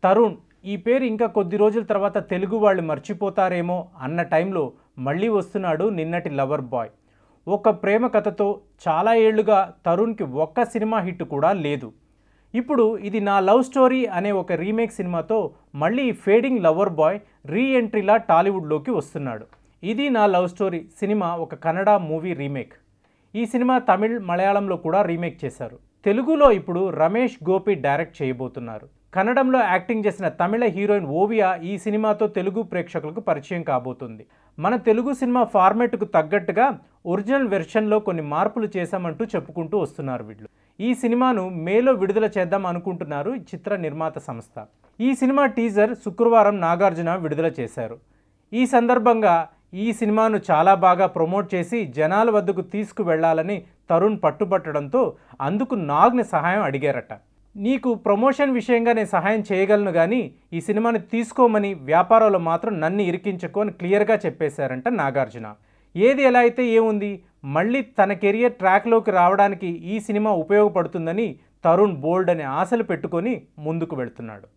తరుణ్ ఈ పేరు ఇంకా కొద్ది రోజుల తర్వాత తెలుగు వాళ్ళు మర్చిపోతారేమో అన్న టైంలో మళ్ళీ వస్తున్నాడు నిన్నటి లవర్ బాయ్. ఒక ప్రేమ కథతో చాలా ఏళ్లుగా తరుణ్కి ఒక్క సినిమా హిట్ కూడా లేదు. ఇప్పుడు ఇది నా లవ్ స్టోరీ అనే ఒక రీమేక్ సినిమాతో మళ్ళీ ఫేడింగ్ లవర్ బాయ్ రీ ఎంట్రీలా టాలీవుడ్లోకి వస్తున్నాడు. ఇది నా లవ్ స్టోరీ సినిమా ఒక కన్నడ మూవీ రీమేక్. ఈ సినిమా తమిళ్, మలయాళంలో కూడా రీమేక్ చేశారు. తెలుగులో ఇప్పుడు రమేష్ గోపి డైరెక్ట్ చేయబోతున్నారు. కన్నడంలో యాక్టింగ్ చేసిన తమిళ హీరోయిన్ ఓవియా ఈ సినిమాతో తెలుగు ప్రేక్షకులకు పరిచయం కాబోతుంది. మన తెలుగు సినిమా ఫార్మెట్కు తగ్గట్టుగా ఒరిజినల్ వెర్షన్లో కొన్ని మార్పులు చేశామంటూ చెప్పుకుంటూ వస్తున్నారు వీళ్ళు. ఈ సినిమాను మేలో విడుదల చేద్దాం అనుకుంటున్నారు చిత్ర నిర్మాత సంస్థ. ఈ సినిమా టీజర్ శుక్రవారం నాగార్జున విడుదల చేశారు. ఈ సందర్భంగా ఈ సినిమాను చాలా బాగా ప్రమోట్ చేసి జనాల వద్దకు తీసుకువెళ్లాలని తరుణ్ పట్టుబట్టడంతో అందుకు నాగ్ని సహాయం అడిగారట. నీకు ప్రమోషన్ విషయంగా నేను సహాయం చేయగలను కానీ ఈ సినిమాని తీసుకోమని వ్యాపారంలో మాత్రం నన్ను ఇరికించుకో అని క్లియర్గా చెప్పేశారంట నాగార్జున. ఏది ఎలా అయితే ఏముంది, మళ్ళీ తన కెరియర్ ట్రాక్లోకి రావడానికి ఈ సినిమా ఉపయోగపడుతుందని తరుణ్ బోల్డ్ అనే ఆశలు పెట్టుకొని ముందుకు వెళ్తున్నాడు.